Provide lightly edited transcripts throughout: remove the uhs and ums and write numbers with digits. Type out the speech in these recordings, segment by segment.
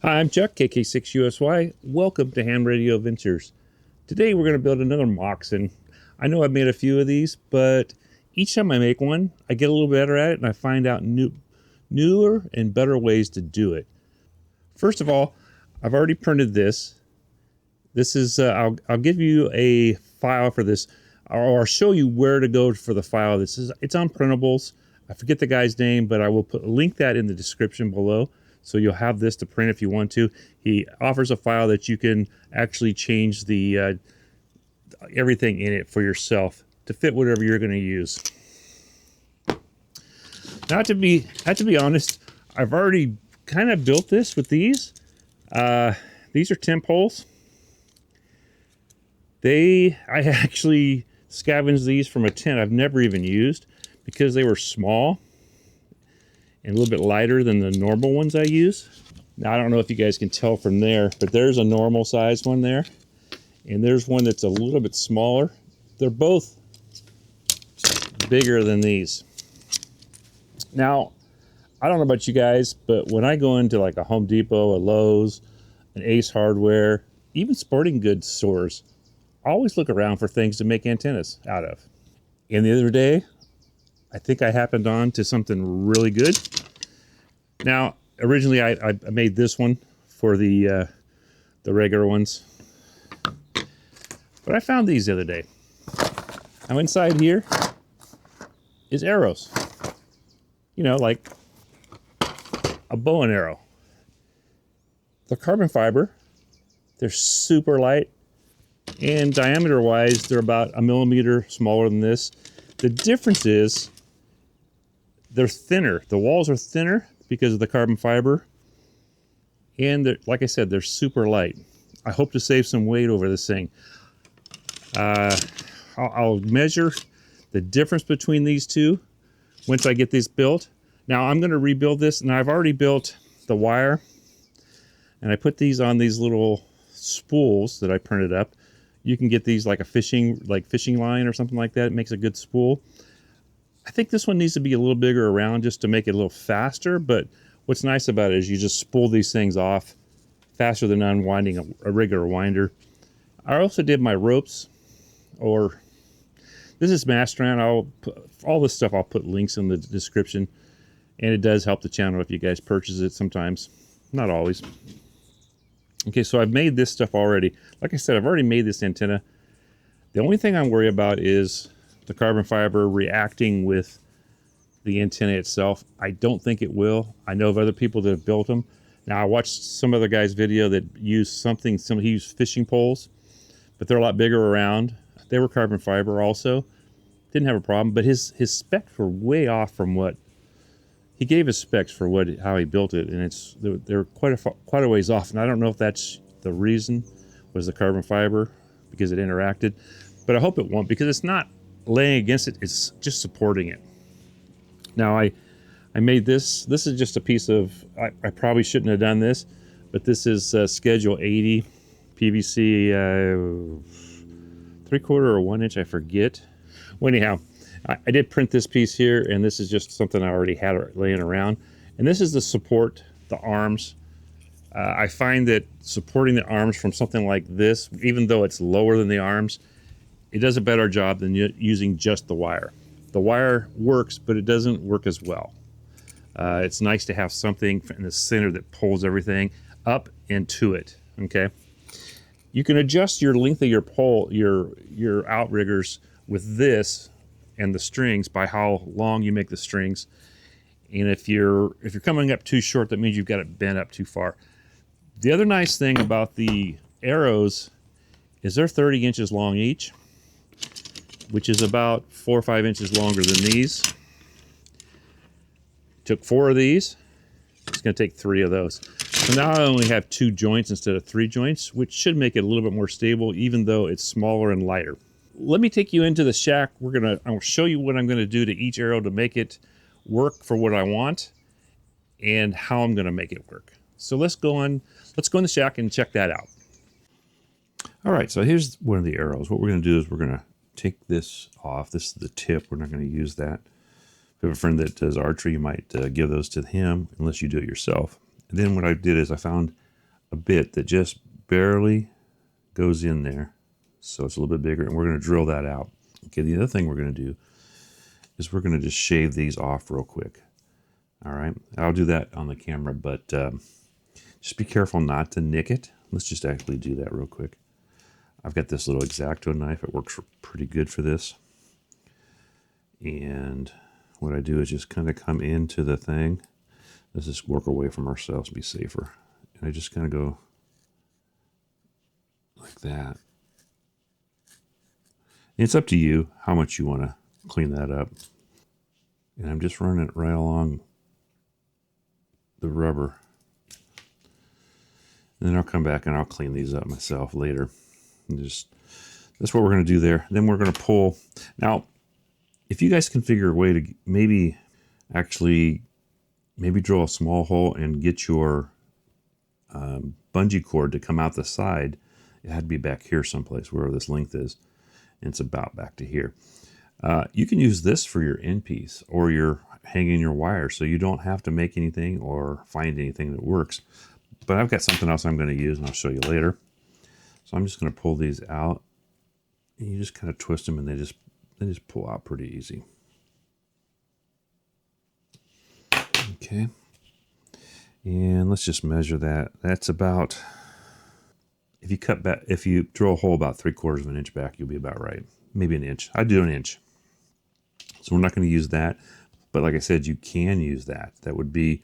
Hi, I'm Chuck, KK6USY. Welcome to Ham Radio Ventures. Today we're going to build another Moxon. I know I've made a few of these, but each time I make one, I get a little better at it and I find out newer and better ways to do it. First of all, I've already printed this. This is, I'll give you a file for this, or I'll show you where to go for the file. It's on printables. I forget the guy's name, but I will link that in the description below. So you'll have this to print if you want to. He offers a file that you can actually change the everything in it for yourself to fit whatever you're going to use. Not to be honest, I've already kind of built this with these. These are temp holes. I actually scavenged these from a tent I've never even used because they were small and a little bit lighter than the normal ones I use. Now, I don't know if you guys can tell from there, but there's a normal size one there, and there's one that's a little bit smaller. They're both bigger than these. Now, I don't know about you guys, but when I go into like a Home Depot, a Lowe's, an Ace Hardware, even sporting goods stores, I always look around for things to make antennas out of. And the other day, I think I happened on to something really good. Now, originally I made this one for the regular ones, but I found these the other day. Now inside here is arrows. You know, like a bow and arrow. They're carbon fiber. They're super light, and diameter-wise, they're about 1 millimeter smaller than this. The difference is they're thinner. The walls are thinner because of the carbon fiber. And like I said, they're super light. I hope to save some weight over this thing. I'll measure the difference between these two once I get these built. Now I'm going to rebuild this. Now I've already built the wire. And I put these on these little spools that I printed up. You can get these like a fishing line or something like that. It makes a good spool. I think this one needs to be a little bigger around just to make it a little faster, but what's nice about it is you just spool these things off faster than unwinding a regular winder. I also did my ropes, or this is mast strand. All this stuff I'll put links in the description, and it does help the channel if you guys purchase it sometimes, not always. Okay, so I've made this stuff already. Like I said, I've already made this antenna. The only thing I'm worried about is the carbon fiber reacting with the antenna itself. I don't think it will. I know of other people that have built them. Now, I watched some other guy's video that used he used fishing poles, but they're a lot bigger around. They were carbon fiber also. Didn't have a problem, but his specs were way off from what he gave his specs for how he built it, and they're quite a ways off. And I don't know if that's the reason was the carbon fiber because it interacted, but I hope it won't, because it's not laying against it, it's just supporting it. Now I made this. This is just a piece of, I probably shouldn't have done this, but this is schedule 80 PVC 3/4 or 1 inch, I forget. Well, anyhow, I did print this piece here, and this is just something I already had laying around. And this is the support, the arms. I find that supporting the arms from something like this, even though it's lower than the arms, it does a better job than using just the wire. The wire works, but it doesn't work as well. It's nice to have something in the center that pulls everything up and to it, okay? You can adjust your length of your pole, your outriggers with this and the strings by how long you make the strings. And if you're coming up too short, that means you've got it bent up too far. The other nice thing about the arrows is they're 30 inches long each, which is about 4 or 5 inches longer than these. Took 4 of these. It's going to take 3 of those. So now I only have 2 joints instead of 3 joints, which should make it a little bit more stable, even though it's smaller and lighter. Let me take you into the shack. I'll show you what I'm going to do to each arrow to make it work for what I want, and how I'm going to make it work. So let's go in the shack and check that out. All right, so here's one of the arrows. What we're going to do is we're going to take this off. This is the tip. We're not going to use that. If you have a friend that does archery, you might give those to him, unless you do it yourself. And then what I did is I found a bit that just barely goes in there. So it's a little bit bigger, and we're going to drill that out. Okay, the other thing we're going to do is we're going to just shave these off real quick. All right, I'll do that on the camera, but just be careful not to nick it. Let's just actually do that real quick. I've got this little X-Acto knife. It works pretty good for this. And what I do is just kind of come into the thing. Let's just work away from ourselves to be safer. And I just kind of go like that. And it's up to you how much you want to clean that up. And I'm just running it right along the rubber. And then I'll come back and I'll clean these up myself later. And just that's what we're going to do there. Then we're going to pull. Now, if you guys can figure a way to maybe drill a small hole and get your bungee cord to come out the side, it had to be back here someplace where this length is. And it's about back to here. You can use this for your end piece or your hanging your wire, so you don't have to make anything or find anything that works. But I've got something else I'm going to use, and I'll show you later. So I'm just going to pull these out, and you just kind of twist them, and they just pull out pretty easy. Okay, and let's just measure that. That's about, if you drill a hole about 3/4 of an inch back, you'll be about right. Maybe an inch. I'd do an inch. So we're not going to use that, but like I said, you can use that. That would be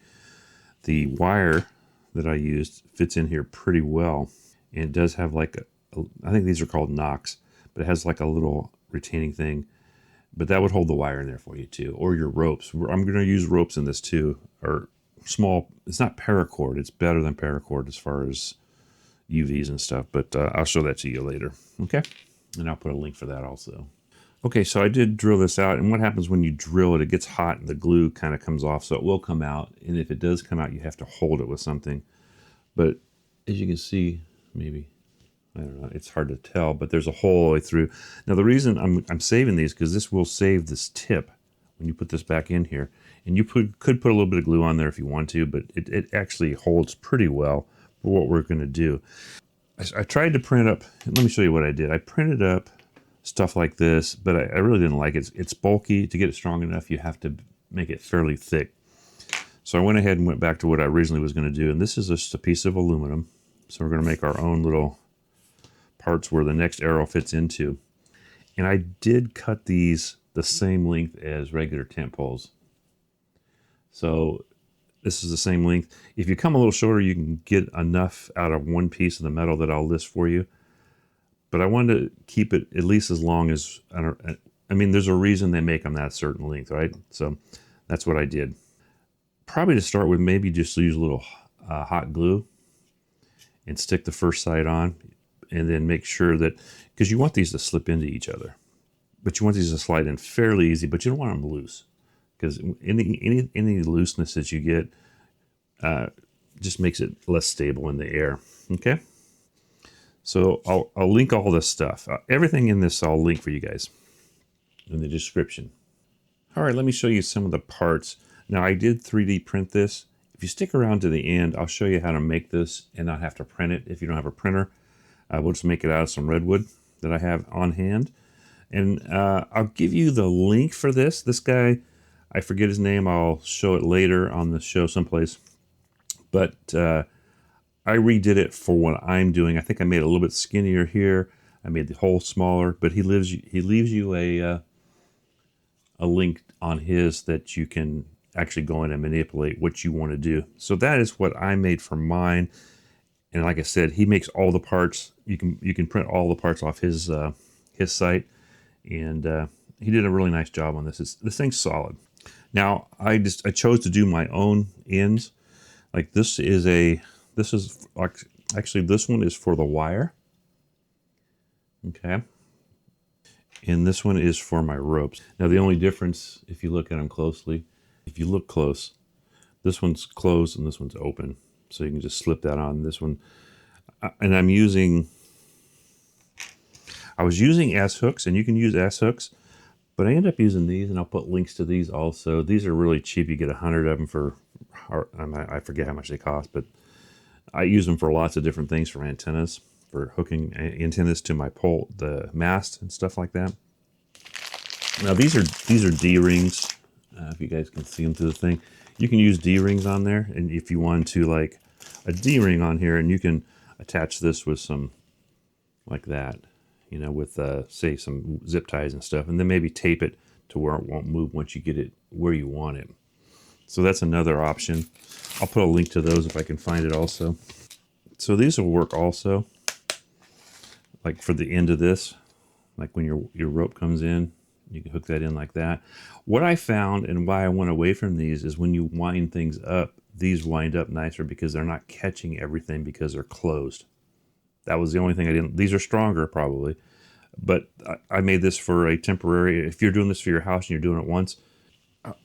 the wire that I used fits in here pretty well. And it does have like I think these are called knocks, but it has like a little retaining thing. But that would hold the wire in there for you too, or your ropes. I'm going to use ropes in this too, or small. It's not paracord. It's better than paracord as far as UVs and stuff, but I'll show that to you later. Okay, and I'll put a link for that also. Okay, so I did drill this out, and what happens when you drill it, it gets hot and the glue kind of comes off, so it will come out, and if it does come out, you have to hold it with something. But as you can see, maybe, I don't know, it's hard to tell, but there's a hole all the way through. Now the reason I'm saving these, because this will save this tip when you put this back in here, and you could put a little bit of glue on there if you want to, but it actually holds pretty well for what we're going to do. I tried to print up, let me show you what I did. I printed up stuff like this, but I really didn't like it. It's bulky. To get it strong enough, you have to make it fairly thick. So I went ahead and went back to what I originally was going to do, and this is just a piece of aluminum. So we're going to make our own little parts where the next arrow fits into. And I did cut these the same length as regular tent poles. So this is the same length. If you come a little shorter, you can get enough out of one piece of the metal that I'll list for you. But I wanted to keep it at least as long as, I mean, there's a reason they make them that certain length, right? So that's what I did. Probably to start with, maybe just use a little hot glue and stick the first side on, and then make sure that, because you want these to slip into each other, but you want these to slide in fairly easy, but you don't want them loose, because any looseness that you get just makes it less stable in the air. Okay. So I'll link all this stuff. Everything in this I'll link for you guys in the description. All right, let me show you some of the parts. Now I did 3D print this. If you stick around to the end, I'll show you how to make this and not have to print it if you don't have a printer. We'll just make it out of some redwood that I have on hand. And I'll give you the link for this. This guy, I forget his name. I'll show it later on the show someplace. But I redid it for what I'm doing. I think I made it a little bit skinnier here. I made the hole smaller, but he leaves you a link on his that you can actually go in and manipulate what you want to do. So that is what I made for mine. And like I said, he makes all the parts. You can print all the parts off his site, and he did a really nice job on this. This thing's solid. Now I chose to do my own ends. Like this is actually this one is for the wire. Okay. And this one is for my ropes. Now the only difference, if you look at them closely, if you look close, this one's closed and this one's open. So you can just slip that on this one. And I was using S hooks, and you can use S hooks, but I end up using these, and I'll put links to these also. These are really cheap. You get 100 of them for, I forget how much they cost, but I use them for lots of different things, for antennas, for hooking antennas to my pole, the mast and stuff like that. Now these are D-rings. If you guys can see them through the thing, you can use D-rings on there, and if you want to, like a D-ring on here, and you can attach this with some like that, you know, with say some zip ties and stuff, and then maybe tape it to where it won't move once you get it where you want it. So that's another option. I'll put a link to those if I can find it also. So these will work also, like for the end of this, like when your rope comes in, you can hook that in like that. What I found and why I went away from these is when you wind things up, these wind up nicer because they're not catching everything because they're closed. That was the only thing I didn't. These are stronger probably, but I made this for a temporary. If you're doing this for your house and you're doing it once,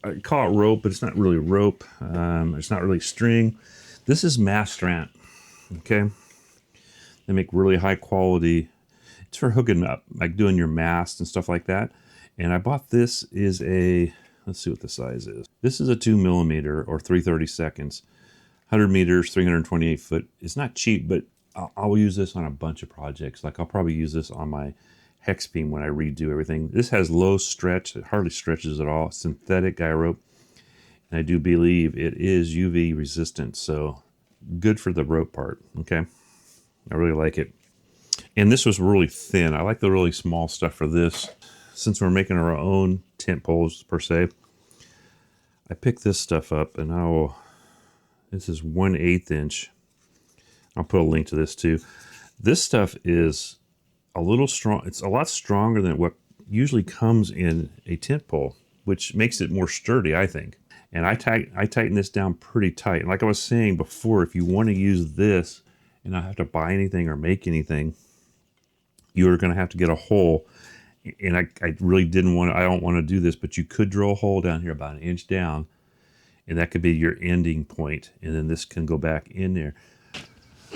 I call it rope, but it's not really rope. It's not really string. This is mast strand. Okay, they make really high quality. It's for hooking up, like doing your mast and stuff like that. And I bought this is a, let's see what the size is. This is a 2mm or 3/32, 100 meters, 328 foot. It's not cheap, but I'll use this on a bunch of projects. Like I'll probably use this on my hex beam when I redo everything. This has low stretch. It hardly stretches at all. Synthetic guy rope. And I do believe it is UV resistant. So good for the rope part. Okay. I really like it. And this was really thin. I like the really small stuff for this. Since we're making our own tent poles per se, I picked this stuff up, and this is 1/8 inch. I'll put a link to this too. This stuff is a little strong. It's a lot stronger than what usually comes in a tent pole, which makes it more sturdy, I think. And I tighten this down pretty tight. And like I was saying before, if you want to use this and not have to buy anything or make anything, you're going to have to get a hole. And I really I don't want to do this, but you could drill a hole down here about 1 inch down, and that could be your ending point, and then this can go back in there.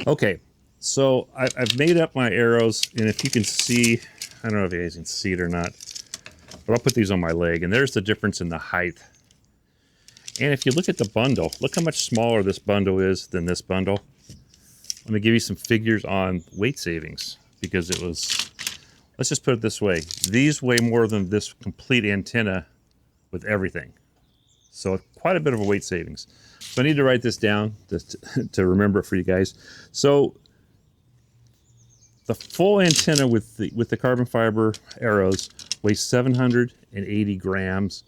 Okay, so I've made up my arrows, and if you can see, I don't know if you guys can see it or not, but I'll put these on my leg, and there's the difference in the height. And if you look at the bundle, look how much smaller this bundle is than this bundle. Let me give you some figures on weight savings, because it was... Let's just put it this way. These weigh more than this complete antenna with everything. So quite a bit of a weight savings. So I need to write this down to remember it for you guys. So the full antenna with the carbon fiber arrows weighs 780 grams.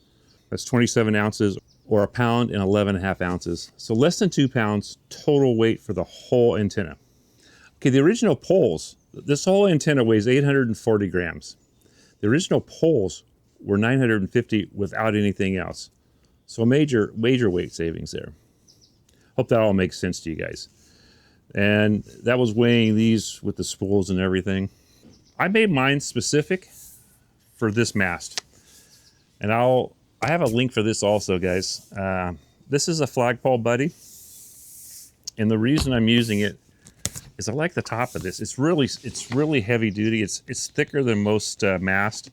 That's 27 ounces, or 1 pound and 11.5 ounces. So less than 2 pounds total weight for the whole antenna. Okay, the original poles, this whole antenna weighs 840 grams. The original poles were 950 without anything else. So a major weight savings there. Hope that all makes sense to you guys. And that was weighing these with the spools and everything. I made mine specific for this mast. And I have a link for this also, guys. This is a flagpole buddy. And the reason I'm using it is I like the top of this. It's really heavy duty. It's thicker than most mast,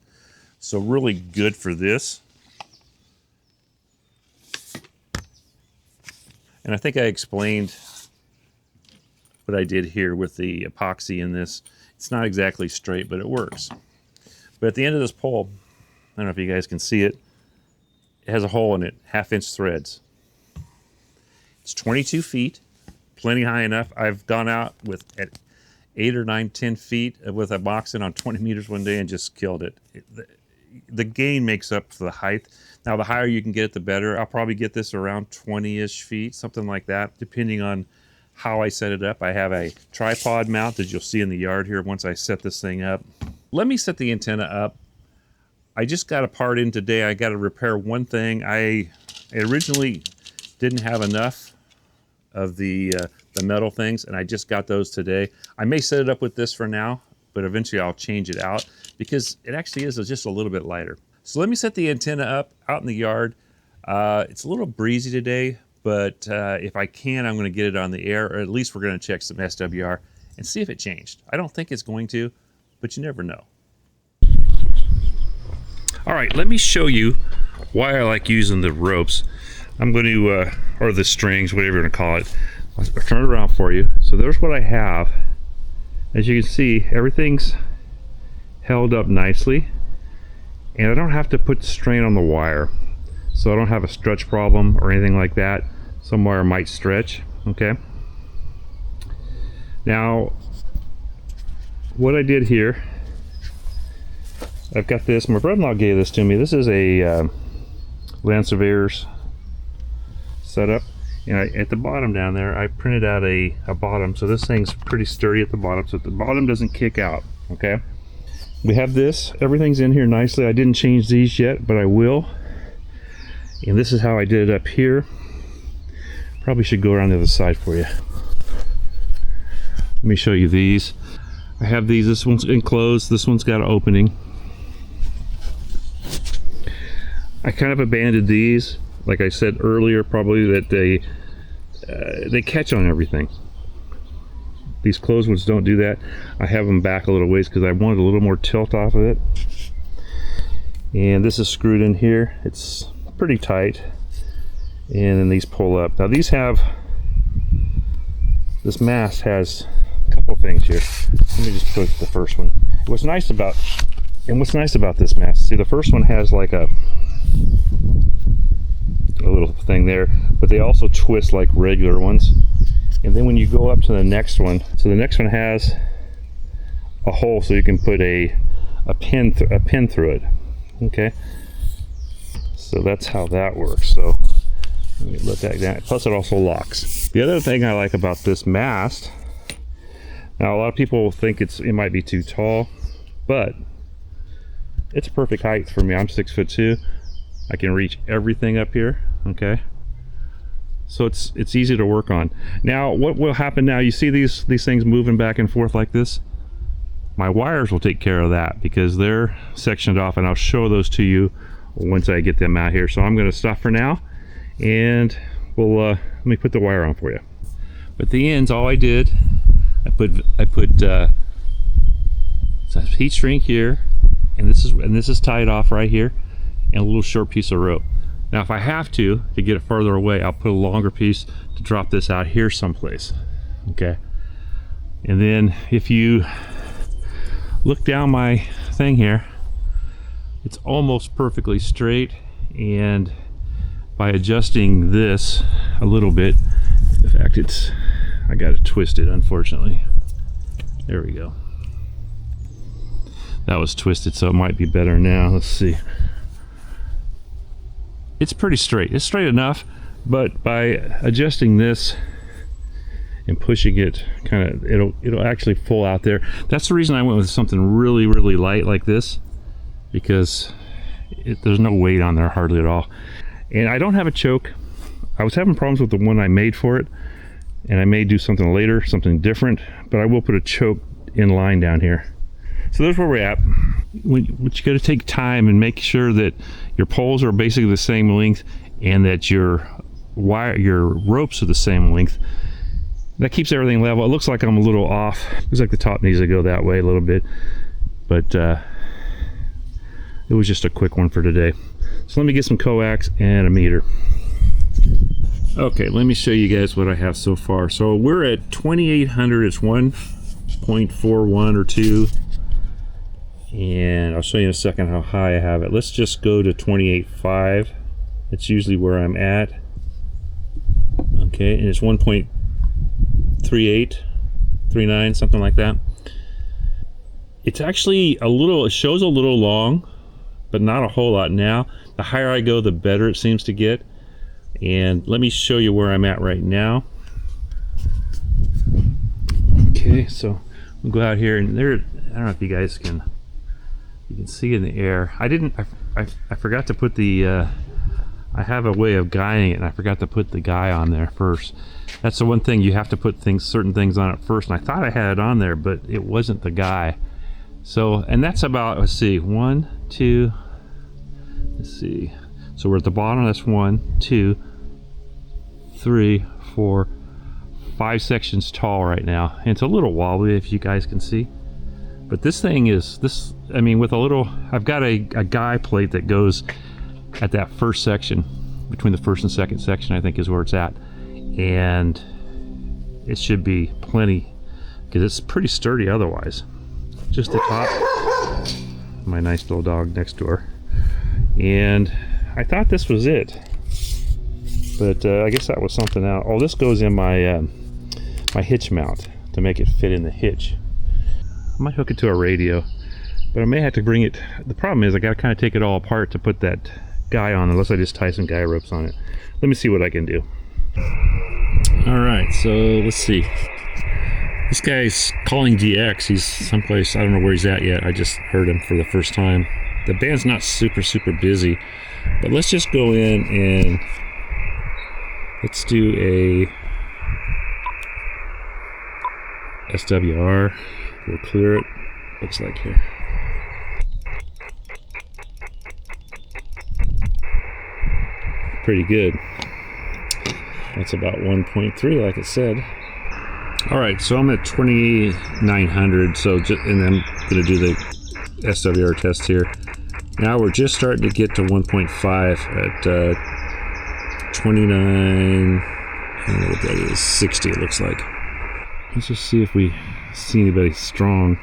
so really good for this. And I think I explained what I did here with the epoxy in this. It's not exactly straight, but it works. But at the end of this pole, I don't know if you guys can see it, it has a hole in it, 1/2 inch threads. It's 22 feet. Plenty high enough. I've gone out at 8 or 9, 10 feet with a Moxon on 20 meters one day and just killed it. The gain makes up for the height. Now, the higher you can get it, the better. I'll probably get this around 20-ish feet, something like that, depending on how I set it up. I have a tripod mount that you'll see in the yard here once I set this thing up. Let me set the antenna up. I just got a part in today. I got to repair one thing. I originally didn't have enough of the metal things, and I just got those today. I may set it up with this for now, but eventually I'll change it out because it actually is just a little bit lighter. So let me set the antenna up out in the yard. It's a little breezy today, but if I can, I'm going to get it on the air, or at least we're going to check some SWR and see if it changed. I don't think it's going to, but you never know. All right, let me show you why I like using the ropes. I'm going to, or the strings, whatever you want to call it. I'll turn it around for you. So there's what I have. As you can see, everything's held up nicely, and I don't have to put strain on the wire, so I don't have a stretch problem or anything like that. Some wire might stretch. Okay, now what I did here, I've got this, my brother-in-law gave this to me. This is a land surveyor's setup, and at the bottom down there I printed out a bottom, so this thing's pretty sturdy at the bottom, so the bottom doesn't kick out. Okay, we have this, everything's in here nicely. I didn't change these yet, but I will. And this is how I did it up here. Probably should go around the other side for you. Let me show you these. I have these, this one's enclosed, this one's got an opening. I kind of abandoned these, like I said earlier, probably that they catch on everything. These closed ones don't do that. I have them back a little ways because I wanted a little more tilt off of it. And this is screwed in here. It's pretty tight. And then these pull up. Now these have, this mast has a couple things here. Let me just put the first one. What's nice about this mast, see, the first one has like a little thing there, but they also twist like regular ones. And then when you go up to the next one, so the next one has a hole so you can put a pin through it. Okay, so that's how that works. So let me let that down. Plus it also locks. The other thing I like about this mast, now a lot of people think it might be too tall, but it's a perfect height for me. I'm 6'2". I can reach everything up here. Okay, so it's easy to work on. Now what will happen now, you see these things moving back and forth like this, my wires will take care of that because they're sectioned off, and I'll show those to you once I get them out here. So I'm going to stop for now, and we'll let me put the wire on for you. But the ends, all I did, I put heat shrink here, and this is tied off right here, and a little short piece of rope. Now if I have to get it further away, I'll put a longer piece to drop this out here someplace. Okay, and then if you look down my thing here, it's almost perfectly straight, and by adjusting this a little bit, in fact I got it twisted, unfortunately. There we go. That was twisted, so it might be better now. Let's see. It's pretty straight. It's straight enough, but by adjusting this and pushing it, kind of, it'll actually pull out there. That's the reason I went with something really, really light like this, because there's no weight on there hardly at all. And I don't have a choke. I was having problems with the one I made for it, and I may do something later, something different, but I will put a choke in line down here. So there's where we're at. What you got to take time and make sure that your poles are basically the same length, and that your ropes are the same length. That keeps everything level. It looks like I'm a little off. Looks like the top needs to go that way a little bit, but it was just a quick one for today. So let me get some coax and a meter. Okay, let me show you guys what I have so far. So we're at 2800. It's 1.41 or 2. And I'll show you in a second how high I have it. Let's just go to 28.5. It's usually where I'm at. Okay, and it's 1.38, 39, something like that. It's actually a little, it shows a little long, but not a whole lot now. The higher I go, the better it seems to get. And let me show you where I'm at right now. Okay, so we'll go out here, and there, I don't know if you guys can, you can see in the air. I forgot to put the, I have a way of guiding it, and I forgot to put the guy on there first. That's the one thing, you have to put certain things on it first, and I thought I had it on there, but it wasn't the guy. So, and that's about, let's see, 1, 2, let's see. So we're at the bottom, that's 1, 2, 3, 4, 5 sections tall right now. And it's a little wobbly, if you guys can see. But this thing is, I mean, with a little, I've got a guy plate that goes at that first section, between the first and second section, I think is where it's at. And it should be plenty, because it's pretty sturdy otherwise. Just the top. My nice little dog next door. And I thought this was it, but I guess that was something else. Oh, this goes in my my hitch mount to make it fit in the hitch. I might hook it to a radio, but I may have to bring it. The problem is I got to kind of take it all apart to put that guy on, unless I just tie some guy ropes on it. Let me see what I can do. All right, so let's see. This guy's calling DX. He's someplace, I don't know where he's at yet. I just heard him for the first time. The band's not super busy, but let's just go in and let's do a SWR. We'll clear it. Looks like here. Pretty good. That's about 1.3, like it said. All right, so I'm at 2,900. So, and I'm going to do the SWR test here. Now we're just starting to get to 1.5 at 29. I don't know what that is. 60, it looks like. Let's just see if we see anybody strong.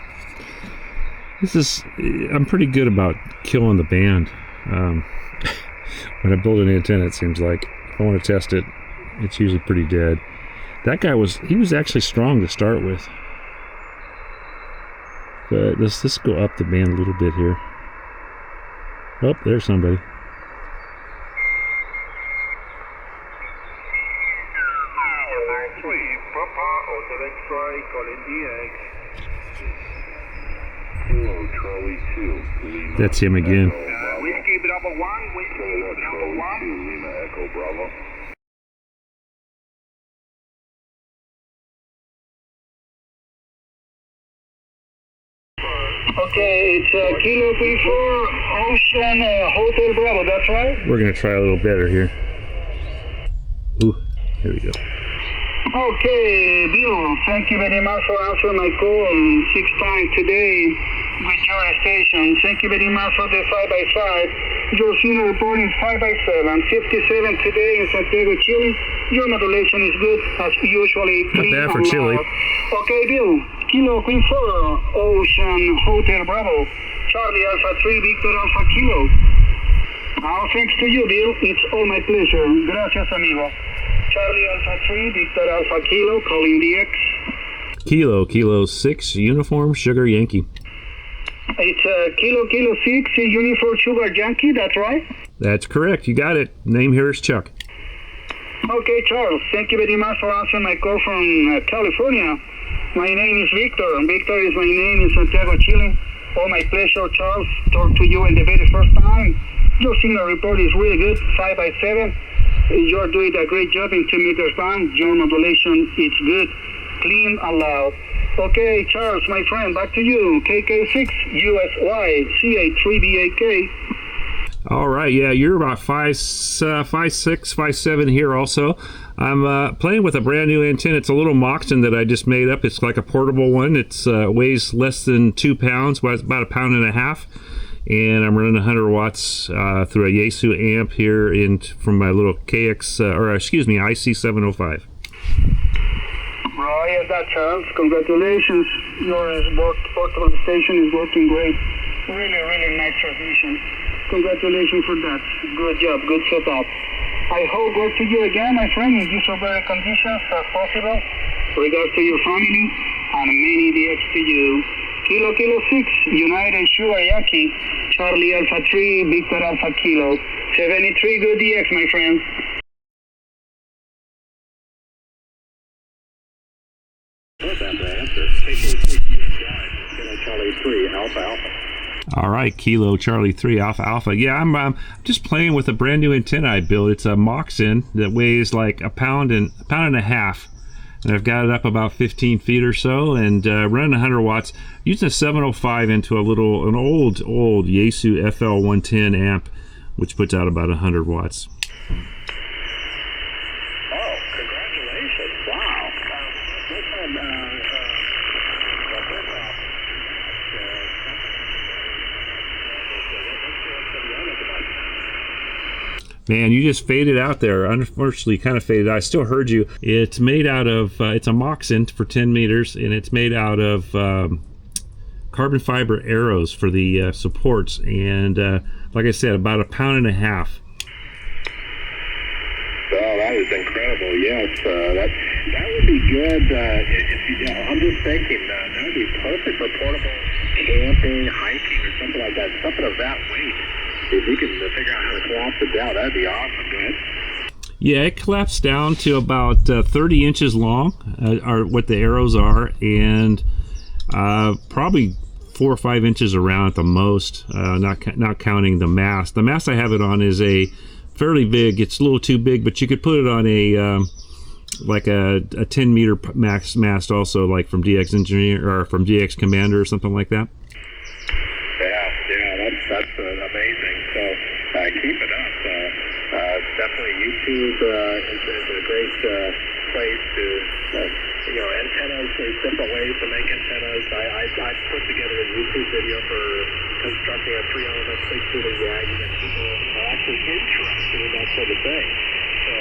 I'm pretty good about killing the band. When I build an antenna, it seems like if I want to test it, it's usually pretty dead. That guy was actually strong to start with. But let's go up the band a little bit here. Oh, there's somebody. That's him again. Whiskey Bravo 1, Whiskey Bravo 1. Lima Echo Bravo. Okay, it's Kilo P4 Ocean Hotel Bravo, that's right? We're going to try a little better here. Ooh, here we go. Okay, Bill, thank you very much for answering my call 6 times today with your station. Thank you very much for the 5x5. Your signal report is 5x7, 57 today in Santiago, Chile. Your modulation is good, as usually. Not bad for Chile. Okay, Bill, Kilo Queen 4, Ocean Hotel Bravo, Charlie Alpha 3, Victor Alpha Kilo. All thanks to you, Bill. It's all my pleasure. Gracias, amigo. Charlie Alpha 3, Victor Alpha Kilo, calling DX. Kilo 6, Uniform Sugar Yankee. It's Kilo 6, Uniform Sugar Yankee, that's right? That's correct, you got it. Name here is Chuck. Okay, Charles, thank you very much for answering my call from California. My name is Victor, and Victor is my name in Santiago, Chile. Oh, my pleasure, Charles, talk to you in the very first time. Your signal report is really good, 5x7. You're doing a great job in 2 meters band. Your modulation is good, clean and loud. Okay, Charles, my friend, back to you. KK6, USY, CA3BAK. All right, yeah, you're about 5'6", 5'7" here also. I'm playing with a brand new antenna. It's a little Moxon that I just made up. It's like a portable one. It weighs less than 2 pounds, about 1.5 pounds. And I'm running 100 watts through a Yaesu amp here from my little IC705. Right, that's Charles. Congratulations. Your portable station is working great. Really nice transmission. Congratulations for that. Good job, good setup. I hope work to you again, my friend, in these better conditions as possible. Regards to your family and many DX to you. Kilo 6, United Sugar Yagi, Charlie Alpha 3, Victor Alpha Kilo. 73 good DX, my friend. Charlie 3, Alpha. All right, Kilo Charlie 3 Alpha. Yeah, I'm just playing with a brand new antenna I built. It's a Moxon that weighs like 1.5 pounds. And I've got it up about 15 feet or so, and running 100 watts, using a 705 into an old Yaesu FL110 amp, which puts out about 100 watts. Oh, congratulations. Wow. Man, you just faded out there. Unfortunately, kind of faded. I still heard you. It's made out of, it's a Moxon for 10 meters, and it's made out of carbon fiber arrows for the supports. And like I said, about 1.5 pounds. Oh, that is incredible. Yes, that would be good. I'm just thinking that would be perfect for portable camping, hiking, or something like that. Something of that weight. If you can figure out how to collapse it down, that'd be awesome. Go ahead. Yeah, it collapsed down to about 30 inches long, are what the arrows are, and probably 4 or 5 inches around at the most, not counting the mast. The mast I have it on is a fairly big. It's a little too big, but you could put it on a like a 10 meter max mast also, like from DX Engineer or from DX Commander or something like that. Yeah, that's amazing. So keep it up. Definitely YouTube is a great place to, antennas. There's different ways to make antennas. I put together a YouTube video for constructing a 3-element 6-shooter Yagi, and people are actually interested in that sort of thing. So,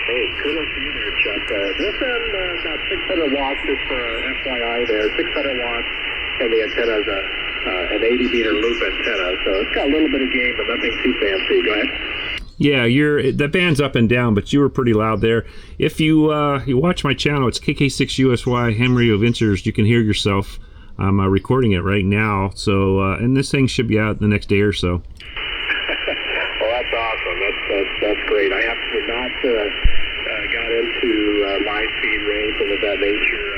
hey, kudos to you there, Chuck. This one, about 600 watts, just for FYI there, 600 watts, and the antenna's an 80-meter loop antenna, so it's got a little bit of gain, but nothing too fancy. Go ahead. Yeah, the band's up and down, but you were pretty loud there. If you watch my channel, it's KK6USY Ham Radio Ventures. You can hear yourself. I'm recording it right now, so and this thing should be out the next day or so. Well, that's awesome. That's great. I have not got into live feed or anything of that nature.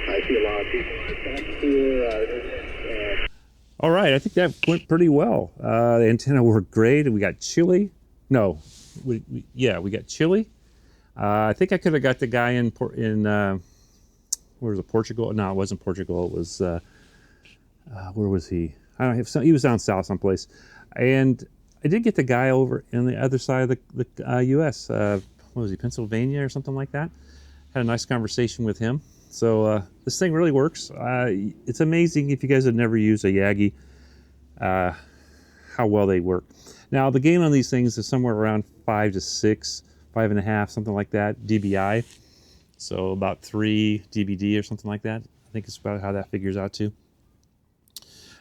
I see a lot of people back here. All right, I think that went pretty well. The antenna worked great, and we got chili. No, we got chili. I think I could have got the guy in where was it, Portugal? No, it wasn't Portugal. It was where was he? I don't have. He was down south someplace, and I did get the guy over in the other side of the U.S. What was he, Pennsylvania or something like that? Had a nice conversation with him. So this thing really works. It's amazing if you guys have never used a Yagi, how well they work. Now the gain on these things is somewhere around 5 to 6, 5.5, something like that, dBi. So about 3 dBd or something like that. I think it's about how that figures out too.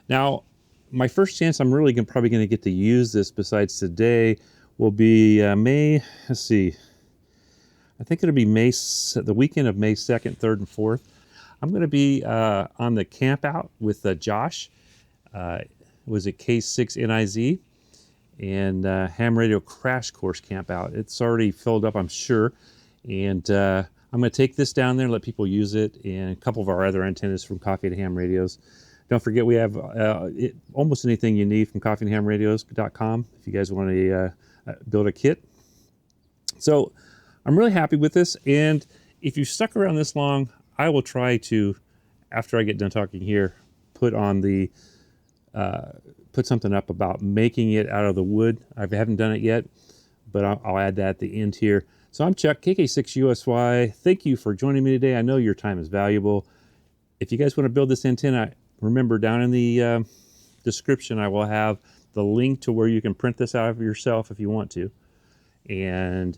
Now, my first chance I'm really probably going to get to use this besides today will be May, let's see, I think it'll be the weekend of May 2nd, 3rd, and 4th. I'm going to be on the camp out with Josh. Was it K6NIZ? And Ham Radio Crash Course camp out. It's already filled up, I'm sure. And I'm going to take this down there and let people use it, and a couple of our other antennas from Coffee and Ham Radios. Don't forget, we have almost anything you need from coffeeandhamradios.com if you guys want to build a kit. So I'm really happy with this, and if you stuck around this long, I will try to, after I get done talking here, put on the put something up about making it out of the wood. I haven't done it yet, but I'll add that at the end here. So I'm Chuck, KK6USY. Thank you for joining me today. I know your time is valuable. If you guys want to build this antenna, remember down in the description, I will have the link to where you can print this out of yourself if you want to. And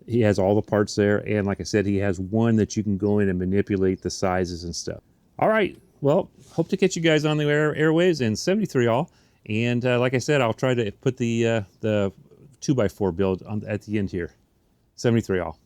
he has all the parts there. And like I said, he has one that you can go in and manipulate the sizes and stuff. All right. Well, hope to catch you guys on the airwaves in 73 all. And like I said, I'll try to put the 2x4 build at the end here. 73 all.